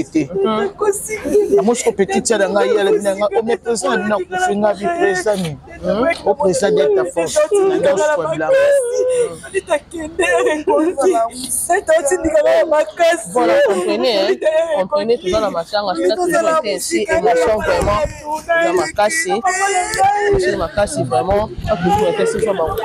été. Moi, je suis petit, il y a un président au président de ta force. Voilà, comprenez tout dans la machine, ça a toujours été ainsi, émotion vraiment, dans ma casse, vraiment, ça a toujours été ainsi, toujours vraiment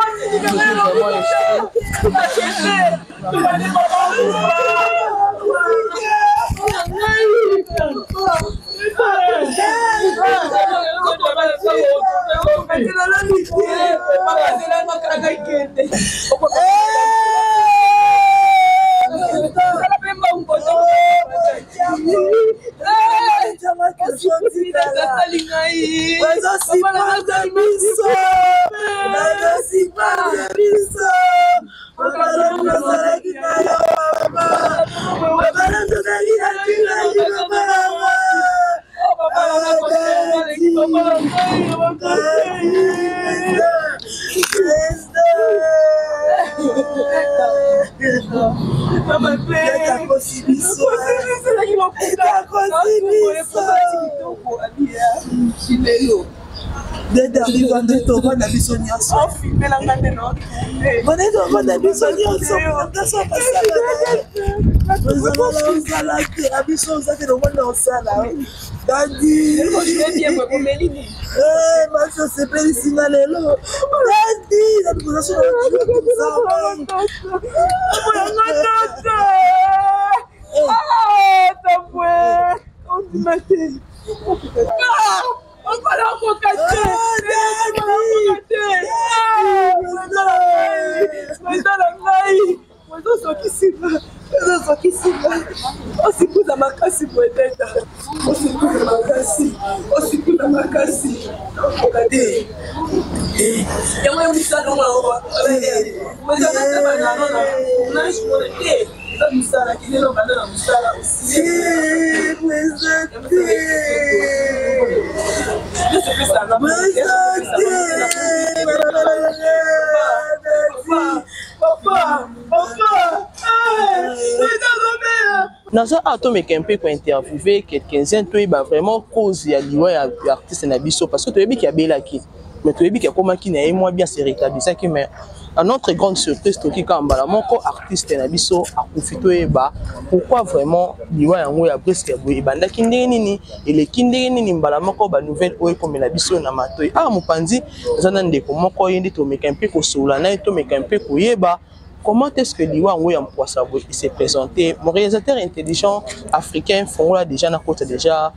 Dans un atomique un peu pour interviewer quelqu'un, tu es vraiment cause il y a des artistes nabiso parce que tu es bien qui a belaki, mais tu es bien qui a comment qui n'est moins bien se rétablir ça qui mais à notre grande surprise tout qui quand bala mon artiste nabiso a profité ba pourquoi vraiment liwa yango ya presque boye banda kindeni nini ele kindeni nini mbala moko ba nouvelle oyo comme nabiso na matoi ah mopanzi zana ndeko moko yindi to meka un peu ko sola na to meka un peu ko yeba. Comment est-ce que Liwa Ngoya Mpouassabo s'est présenté? Mon réalisateur intelligent africain, Fongola déjà na côté déjà,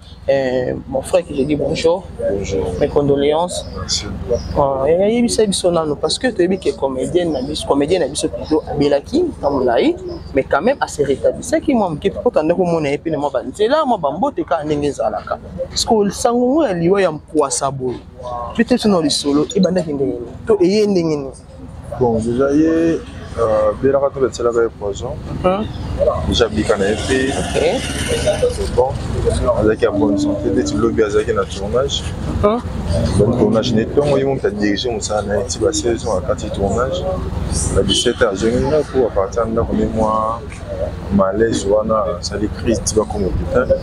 mon frère qui j'ai dit bonjour, mes condoléances. Il y a parce que tu es bien comédienne, comédienne plutôt à Belaki, mais quand même assez rétabli. C'est qui m'a dit quand on a mon épée, moi c'est là moi bambo te ka ndenge zalaka. Parce que le sango ya Liwa Mpouassabo. Peut-être dans le solo et banda ndenge. To eye ndenge. Bon déjà Belaka to betsela ka poison. Déjà bika na épée. C'est bon. Avec un bonne santé, des lobby avec un tournage. Donc tournage netto, moi ils m'ont dirigé mon ça na itiba saison à 4 tournage. À 17h je viens pour à partir de combien mois malaise wana ça les crises tu vas comme hôpital.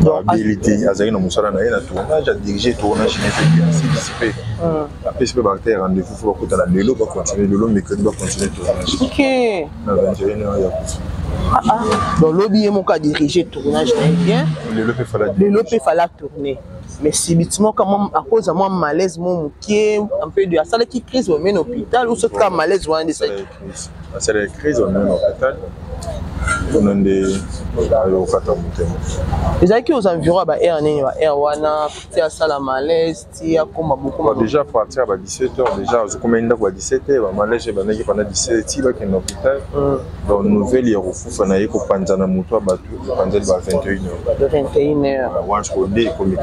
Donc habilité avec na musala na tournage, à diriger tournage netto bien participé. Après c'est pas faire rendez-vous faut que la lelo va continuer le long mercredi va continuer tournage. OK. Na 21h ya donc lobby mon cas diriger tournage bien. Le lobby fallait tourner. Mais subitement quand à cause de moi malaise mon qui un peu de ça qui crise au même hôpital ou ce cas malaise ou un de ça. C'est la crise au même hôpital. On a des les qui aux environs bah air wana tia sala malaise tia comme beaucoup déjà partir à 17h déjà je commande à 17h malaise ba naki pendant 17h ba qui hôpital donc nouvelle ya rufufa na yeko panzana muto ba panzana ba 21h once ko dé comme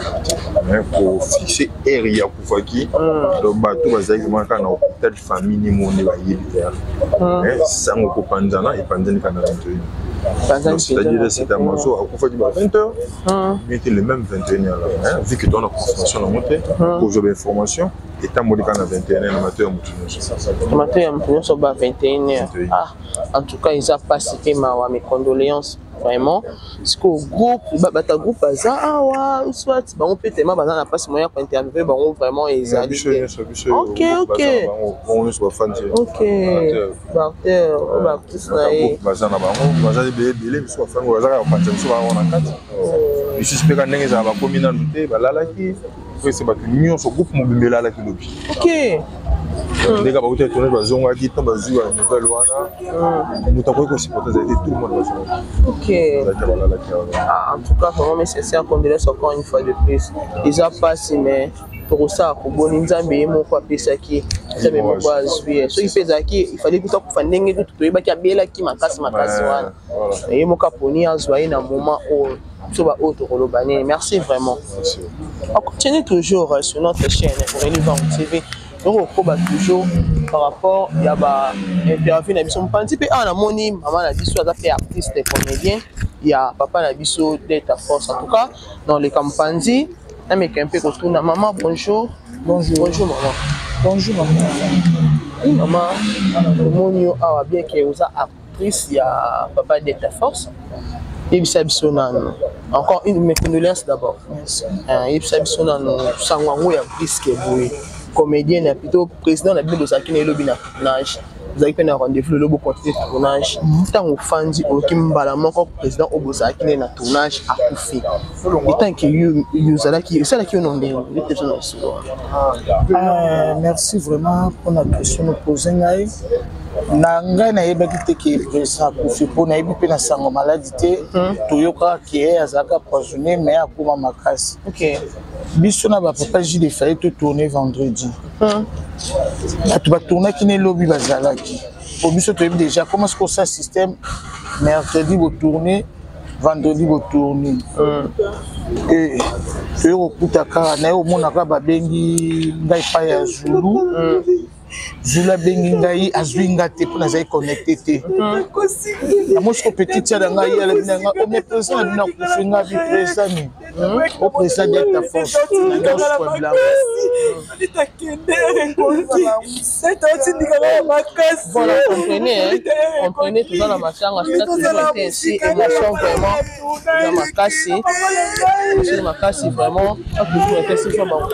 mais pour fixer area kufaki donc ba tout bazaki manka na hôpital famille monde ba yibiter mais ça ngoko panzana et panzana kana 21h. C'est-à-dire que c'est un morceau à 20h, mais c'est le même 21h. Vu que dans la consultation, on a monté, pour jouer l'information, et tant que à 21h, amateur, amateur, 21h. En tout cas, ils ont participé à mes condoléances. vraiment parce que groupe bata groupe baza awa soit bango peut tellement baza na passe moyen pour interviewer bango vraiment ezali ok artiste na ye baza na bango baza ebele biso bafani baza ka panza biso bango na kati misusu mpe ka ndenge ezala bakomi nanu te balalaki ese bato nyonso groupe mobimba elalaki lobi ndenge bakuti etourne bazongaki ntan bazwi ya nouvelle wana moto akoki kosupporte ezali te tout le monde bazongaki balalaki en tout cas vraiment mes sincères condoléances encore une fois de plus eza pasi mais tokosala koboni nzambe ye moko apesaki nzambe moko azwi soki mpe ezalaki ifali kuta kufa ndenge tutu toyebaki abelaki makasi wana ye moko aponi azwa ye na moment oyo so baoyo tokoloba nini merci vraiment on continue toujours sur notre chaîne Aurélie Vangu TV donc on toujours par rapport ya ba interview na biso mpanzi pe ana moni maman na biso aza fait artiste comédien ya papa na biso d'être force en tout cas dans les campanzi mais un peu retourne maman bonjour maman oui maman monio awa bien que vous actrice ya papa d'être force et biso nano encore une mes condoléances d'abord et biso nano sangwango ya risque boy comédien et plutôt président de la Sakine et Lobby na tournage. Vous avez fait un rendez-vous, le continuer le tournage. Tant au fandi au Kimbala, mon président au Sakine na tournage à Koufi. Et tant que vous allez qui, c'est là qui on est. Merci vraiment pour la question nous posée. Nanga na yeba kite ki président Koufi pour na yebi pe na sango maladie te toyoka ki azaka poisonné mais akuma makasi. OK. Biso na ba papa J de fallait te tourner vendredi. Tu vas tourner qui ne lobby bazalaki. Pour biso to déjà comment est-ce que ça système mercredi vous tourner vendredi vous tourner. Et tu okuta kara na yo mona ka ba bengi ngai pa ya Zulu. Zula bengi ngai azwinga te pour nazai connecté te. Na mosko petite ya ngai ya lebinanga o me président na kufinga bi président. Au président de ta force, voilà, comprenez tout dans la machine, ça toujours été ainsi, émotion vraiment, dans ma casse, c'est ma casse vraiment, a toujours été ainsi, toujours vraiment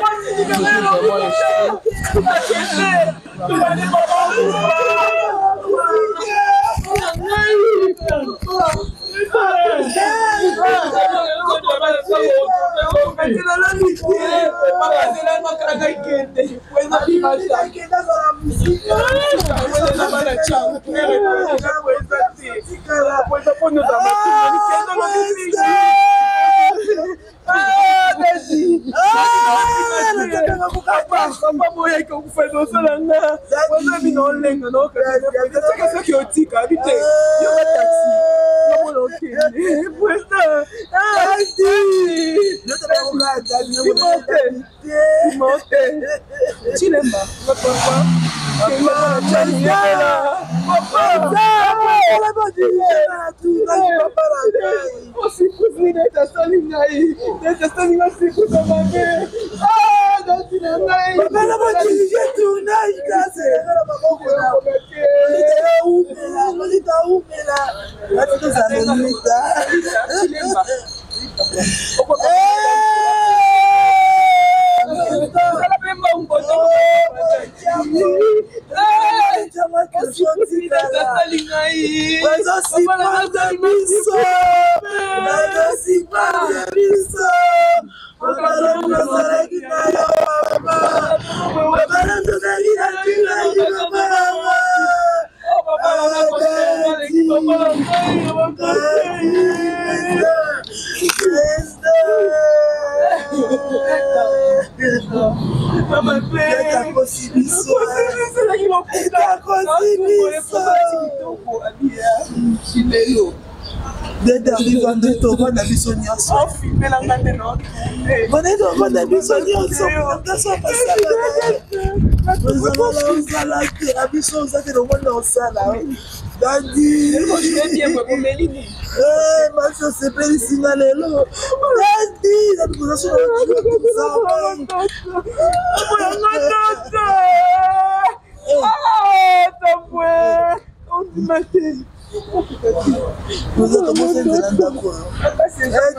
Vous êtes commencé à d'accord.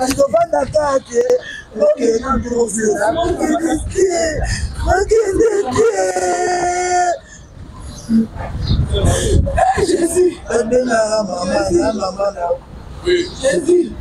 Tu dois pas d'accord. Ok, non, trop Jésus, maman. Jésus,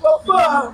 Papa,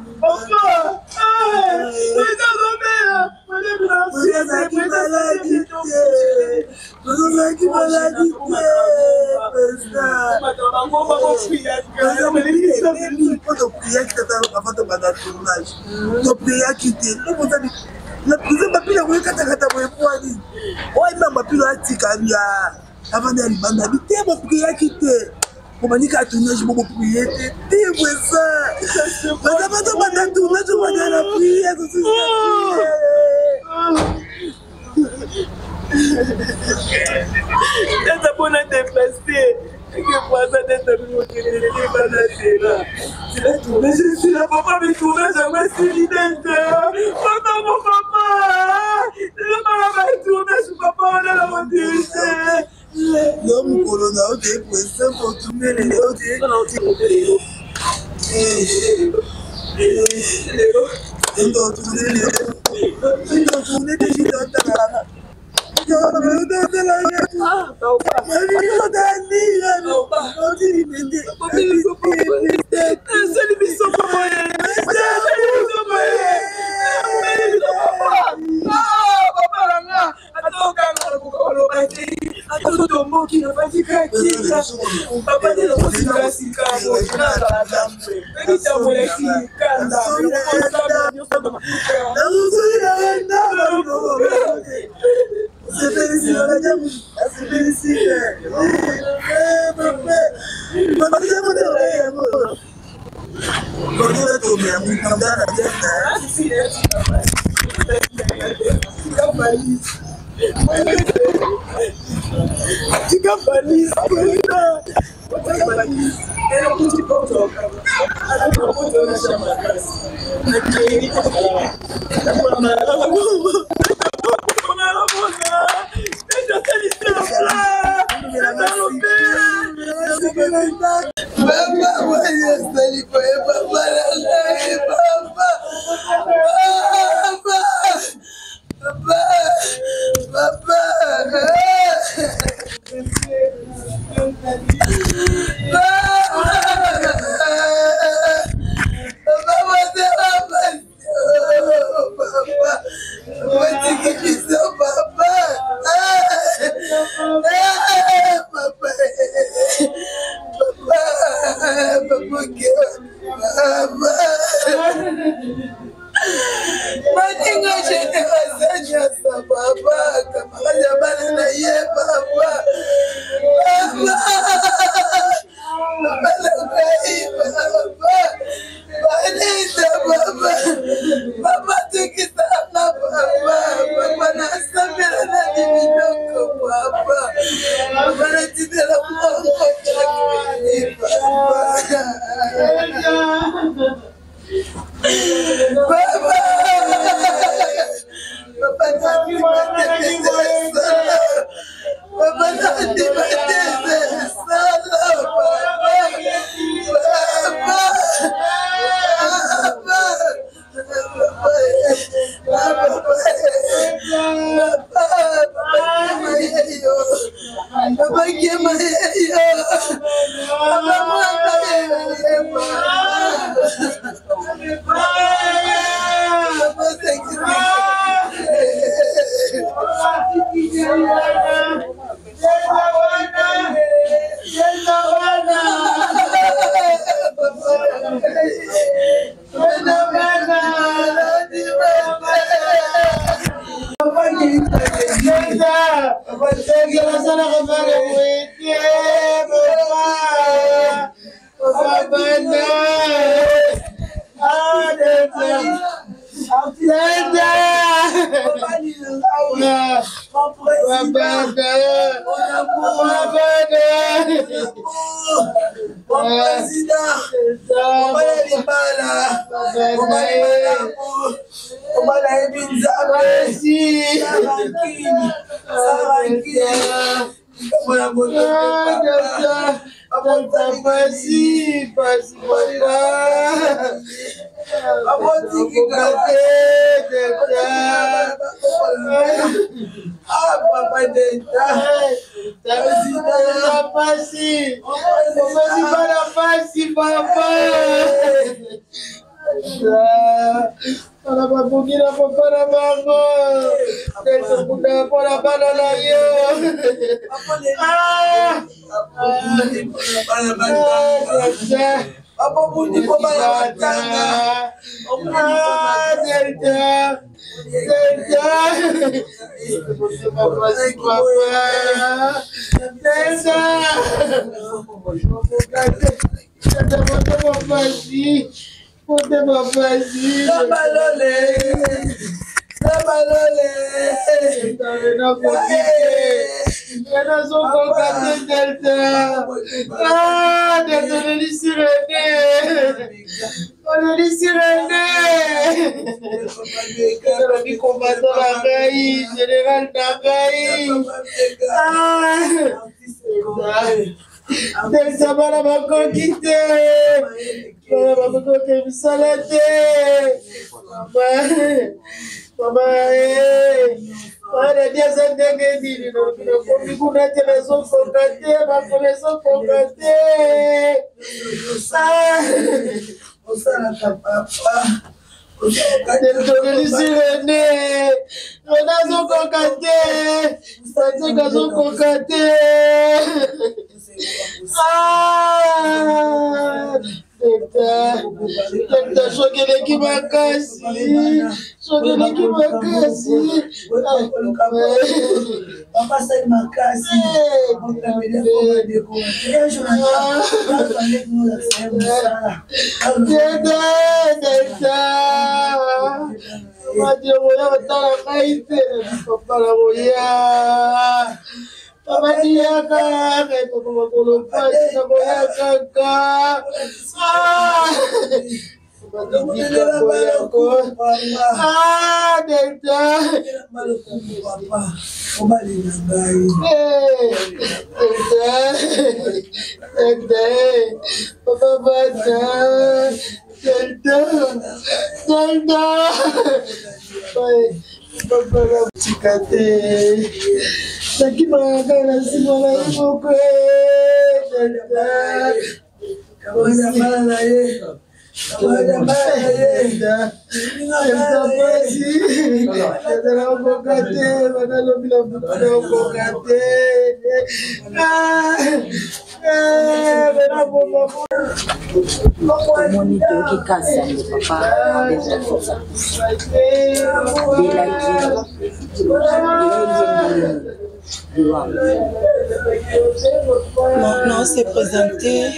Non, s'est présenté.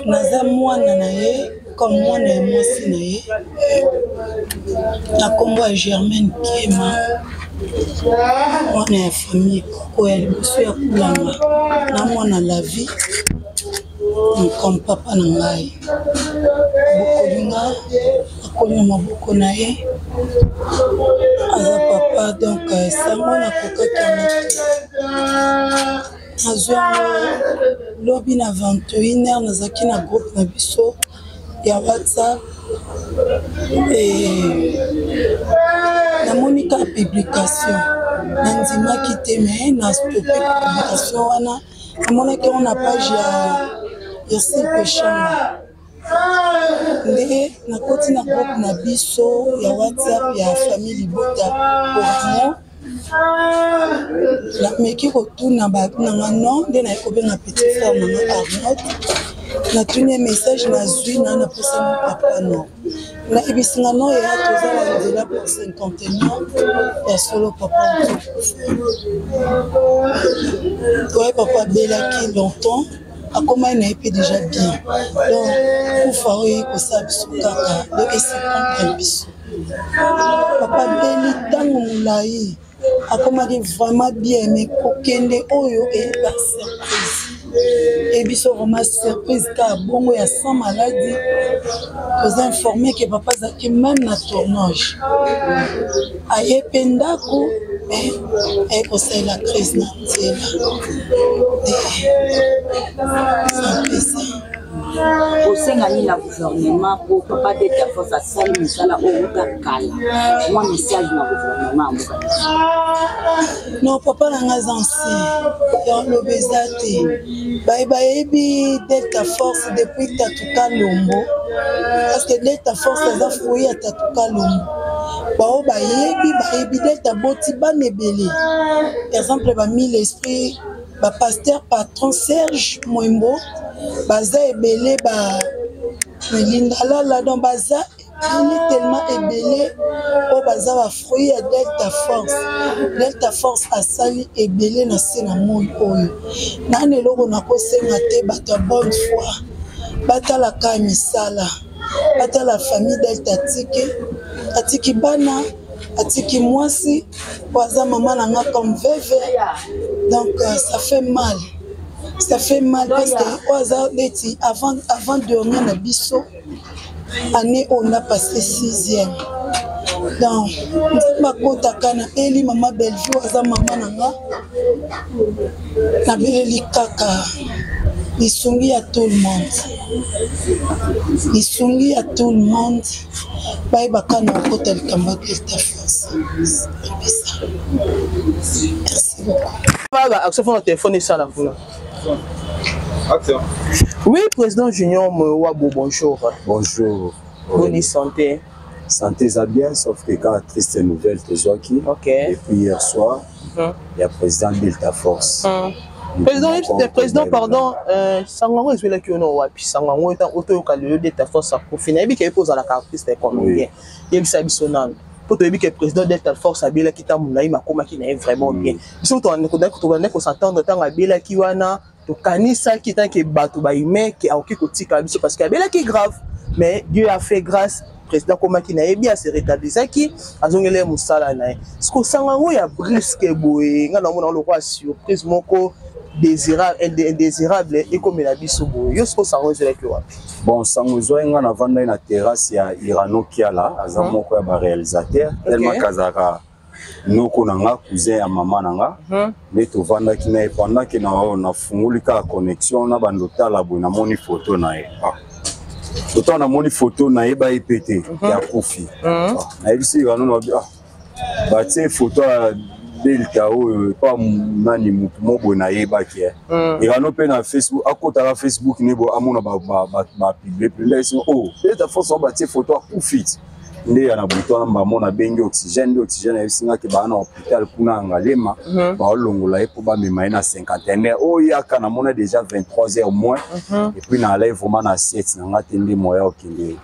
Naza mwana na ye, comme mwana et moi si na ye. Na Congo à Germaine Kiema. Mwana ya famille koko ya liboso ya kulanga. Na mwana la vie. Comme papa na ngai. Bokolinga akonya maboko na ye. Aza papa donc sango na kokaki lobby na 21h nazaki na groupe na biso ya WhatsApp et namoni ka publication nandimaki te mais na stoppé publication wana namonaki on na page ya Simpechanga nde nakoti na groupe na biso ya WhatsApp ya famille Libota pour la meki retourne na non de na kobenga petit frère na Arnaud na tuni message na zui na posa mon papa non na ibisinga no ya tozala nzela pour 51 ya solo papa toi papa belaki longtemps a comment il n'est pas déjà bien donc pour faire que ça bisukaka donc c'est contre biso papa beli tango mulai a comment vraiment bien mais kokende oyo et la surprise et biso vraiment surprise car bongo ya sans maladie vous informer que papa zaki même na tournage aye pendako et conseil la crise na nzela au Sénégal la gouvernement pour papa de ta force à salle misala au Dakala moi message na gouvernement non papa nanga ancien ya lobezate bye bi Delta Force depuis Tatuka Lombo parce que Delta Force a fouillé à Tatuka Lombo bao bayebi Delta boti banebele exemple ba mis l'esprit ba pasteur patron Serge Mwembo baza ebele ba lindala la donc baza tellement ebele o baza ba fruit ya Delta Force asali ebele na sena moi oyo nane loko na kosenga te bato bonne foi batala ka misala batala famille Delta atiki bana atiki mwasi waza maman nanga comme veuve donc ça fait mal. Ça fait mal parce que avant de dormir na biso année on a passé 6e. Donc ma kota kana eli mama Bellevue aza mama nanga na beli kaka isungi à tout le monde. Isungi à tout le monde. Bye bakana kota likamba Delta Force. Merci beaucoup. Voilà, accès au téléphone et ça là. Action. Oui, président Junior Mwabo, bonjour. Bonjour. Bonne santé. Santé ça bien, sauf que quand triste nouvelle, qui. Ok. Et puis hier soir, il y a président Delta Force. Président, pardon, Sangango est là qui on a puis Sangango est auto calé Delta Force à profiter. Et puis qu'il pose à la carte, c'est combien. Il y a ça bisonal. Pour te dire que le président Delta Force a bien qui t'a moulay ma coma qui n'est vraiment bien. Surtout on est s'entendre tant à bien qui wana to kanisa qui tant que bateau ba humain qui a aucun côté parce qu'il y a bien qui est grave. Mais Dieu a fait grâce. Président comment qui n'a bien se rétablir ça qui a zongé musala na. Ce que Sangango ya brisque boy nga na mona le roi surprise moko désirable indésirable et comme la biso boy. Yo ce que Sangango est là que wapi. Bon Sangozo nga na vanda na terrasse ya Irano Kiala azamoko ya ba réalisateur tellement kazaka noko nanga cousin ya maman nanga mais to vanda ki na pendant que na fungulika connexion na bandota la bo na moni photo na ye autant na moni photo na ye ba epete ya kofi na bisi Irano no ba tie photo Delta o pas nani mutu mobo na ye ba ki Irano pe na Facebook akota la Facebook ne bo amona ba publier oh Delta Force ba tie photo kofi nde ya na buto na mbamo na bengi oxygène ya singa ke ba na hôpital kuna ngalema ba olongola e po ba mema na 51 o yaka na mona déjà 23h moins et puis na live vraiment na 7 na ngate ndi moya okinde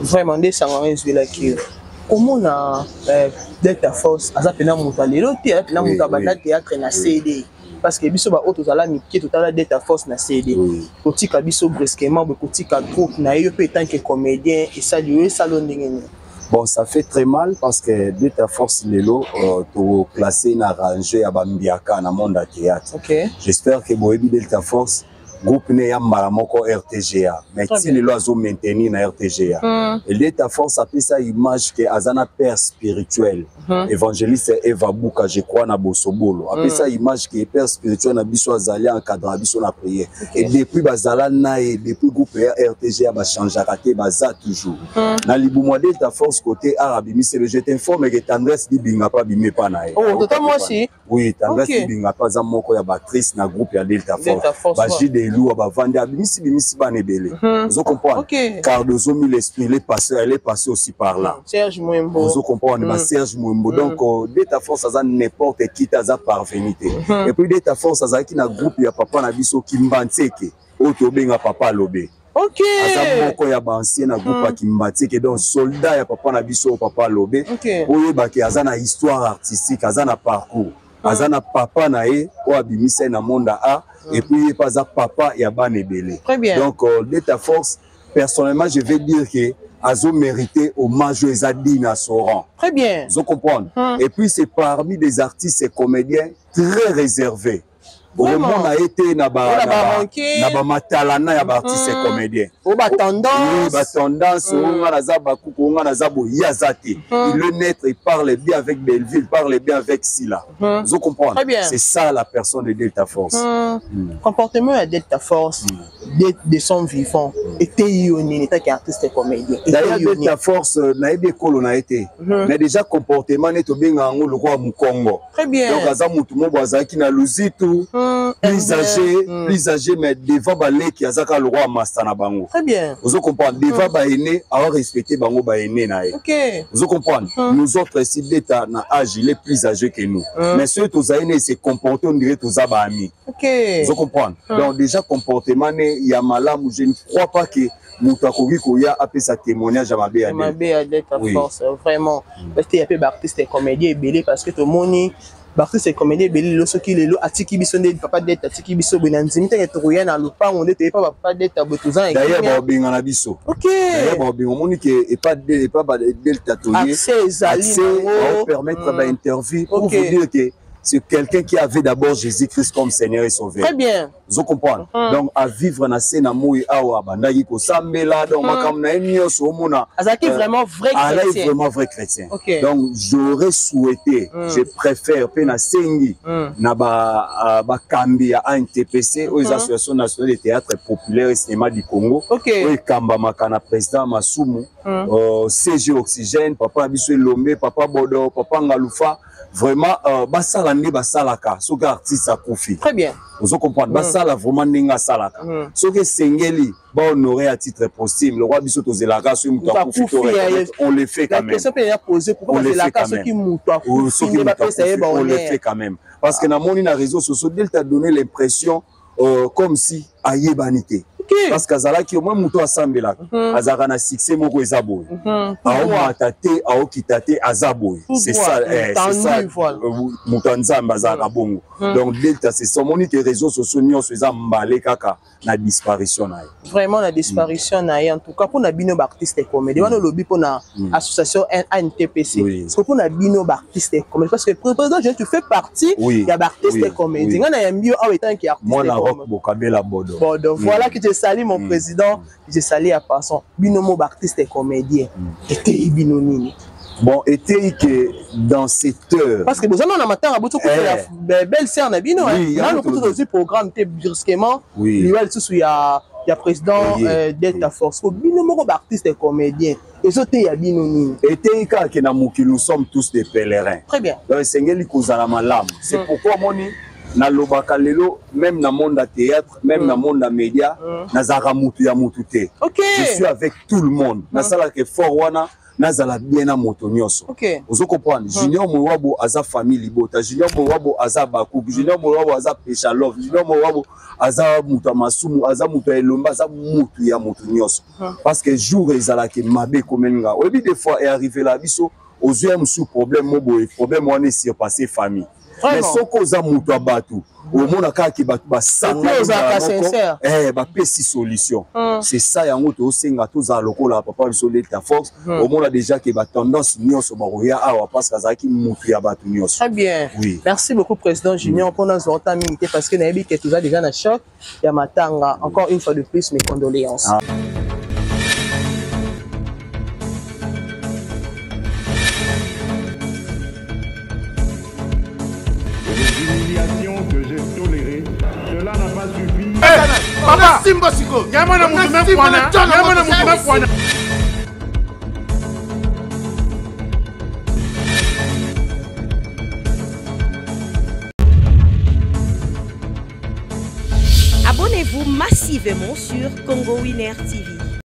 vraiment des Sangango est là qui comment on a Delta Force à Zapena Montalelo, tu as un Montabana théâtre na CD. Parce que biso ba auto zala miki total Delta Force na CD. Koti ka biso brusquement, koti ka groupe na yo pe tant que comédien et ça lui salon ndengene. Bon, ça fait très mal parce que Delta Force Lelo, tu classé na rangé à Bambiaka dans monde à théâtre. J'espère que Boebi Delta Force groupe ne yamba moko RTGA, mais si les lois ont maintenu na RTGA. Et Delta Force a pris sa image que Azana père spirituel, évangéliste Eva Bouka, je crois na Bosobolo. A pris sa image que père spirituel na biso azali en cadre biso na prière. Et depuis bazala na et depuis groupe RTGA ba changer raté baza toujours. Na libumo Delta Force côté arabe, c'est le je t'informe que Tendresse di binga pas bimé pa na. Oh, totalement aussi. Oui, Tendresse di binga pas za moko ya batrice na groupe ya Delta Force. Baji de Lou va vendre bimisi banebele. Vous comprenez? Car de zomi l'esprit elle est passé aussi par là. Serge Mouembo. Vous comprenez? Serge Mouembo. Donc Delta Force ça n'importe qui t'a parvenité. Et puis Delta Force ça qui na groupe ya papa na biso Kimbantseke. Oto benga papa lobé. OK. Aza moko ya bancien na groupe Kimbantseke donc soldat ya papa na biso papa lobé. Oyo ba ki aza na histoire artistique, aza na parcours. Azana papa na e o abimisa na monde a et puis il pas papa ya banebele. Très bien. Donc Delta Force personnellement je vais dire que azo mérité hommage aux Adina Soran. Très bien. Vous comprenez? Et puis c'est parmi des artistes et comédiens très réservés. Au moment a été na ba matalana ya artiste et comédien. O ba tendance. Oui, ba tendance on a za ba kuko on a za bo yazate. Il est net, il parle bien avec Belleville, il parle bien avec Silla. Vous comprenez? C'est ça la personne de Delta Force. Comportement à Delta Force de son vivant était ioni n'était qu'artiste et comédien. D'ailleurs Delta Force na ebe kolo na été. Mais déjà comportement neto benga ngo le roi Mukongo. Très bien. Donc aza mutu mo bazaki na luzitu. Plus âgé, mais devant balé qui a zaka le roi Mastana Bango. Très bien. Vous comprenez? Devant baéné, alors respecter Bango baéné nae. OK. Vous comprenez? Nous autres, si l'État na âge, il est plus âgé que nous. Mais ceux tous aéné se comportent, on dirait tous amis. OK. Vous comprenez? Donc déjà comportement, il y a malam, je ne crois pas que Moutakouri Koya a fait sa témoignage à Mabé Adel. Mabé Adel, force, vraiment. Parce qu'il y a peu d'artistes et comédiens belé parce que tout le monde Barthes c'est comédien belé lo soki lelo atiki biso nde papa d'être atiki biso benanzimi te troya na lupa on était pas papa d'être botuzan d'ailleurs ba binga na biso. OK. D'ailleurs ba binga moni que et pas delta toyer accès va permettre ba interview pour vous dire que c'est quelqu'un qui avait d'abord Jésus-Christ comme Seigneur et Sauveur. Très bien. Vous comprenez? Donc à vivre na scène moui awa bandaki ko sambela donc makam na enyo so mona. Azaki vraiment vrai chrétien. Vraiment vrai chrétien. Donc j'aurais souhaité, je préfère pena sengi na ba kambi ya ANTPC aux associations nationales de théâtre populaire et cinéma du Congo. Oui kamba makana président Masumu, CG Oxygène, papa Biso Lombe, papa Bodo, papa Ngalufa. Vraiment, basala ndi basalaka, soki artiste a profit. Très bien. Vous comprenez? Basala vraiment ninga salaka. Soki sengeli, ba honorer à titre possible. Le roi biso tozelaka, soki mutu a profit, on le fait quand même. La question peut être posée, pourquoi tozelaka, soki mutu a profit, on le fait quand même. Parce que na moni na réseaux sociaux, Delta donné l'impression comme si ayebanité. Parce qu'azalaki au moins muto asambela azaka na succès moko ezabo ao matate ao kitate azabo c'est ça muto nzamba azaka bongo donc Delta c'est son monique réseaux sociaux nyonso eza mbale kaka na disparition na vraiment la disparition na en tout cas pour na bino artiste et comédien wana lobi pour na association ANTPC c'est pour na bino artiste et comédien parce que président tu fais partie ya artiste et comédien ngana ya mbio aw etant ki artiste moi na rock bokabela bodo voilà que je salue mon président, je salue à passant. Binomo artiste et comédien. Et binonini. Bon, était que dans cette heure. Parce que nous allons en matin à bout de belle sœur Nabino. Oui, il y a un programme brusquement. Oui. Il y a président Delta Force. Binomo artiste et comédien. Et ça, il y a binonini. Était que nous sommes tous des pèlerins. Très bien. Donc, c'est ngeli kozala malam. C'est pourquoi moni na lobaka lelo même na monde à théâtre même na monde à média nazaka mutu ya mutu te. Je suis avec tout le monde. Na sala ke fort wana nazala bien na moto nyonso. Ozo comprendre. Junior Mowabo aza famille libota, Junior Mowabo aza bakou, Junior Mowabo aza pecha love, Junior Mowabo aza mutu masumu, aza mutu elomba, aza mutu ya moto nyonso. Parce que jour ezala ke mabe komenga. Obi des fois est arrivé la biso aux yeux sous problème mobo et problème on est surpassé famille. Mais ce qu'on a mutu abatu au monde a qui batu basanga ba pesi solution. C'est ça yango to senga to za lokola papa biso l'état force au monde a déjà qui ba tendance nyonso ba roya awa parce que azaki mutu ya batu nyonso. Très bien. Oui. Merci beaucoup président Junior pour nos minutes parce que nayebi que tu as déjà na choc ya matanga. Encore une fois de plus mes condoléances. Que j'ai toléré, cela n'a pas suffi. Papa Simbo Siko, yamana mutume kwana. Abonnez-vous massivement sur Congo Winner TV.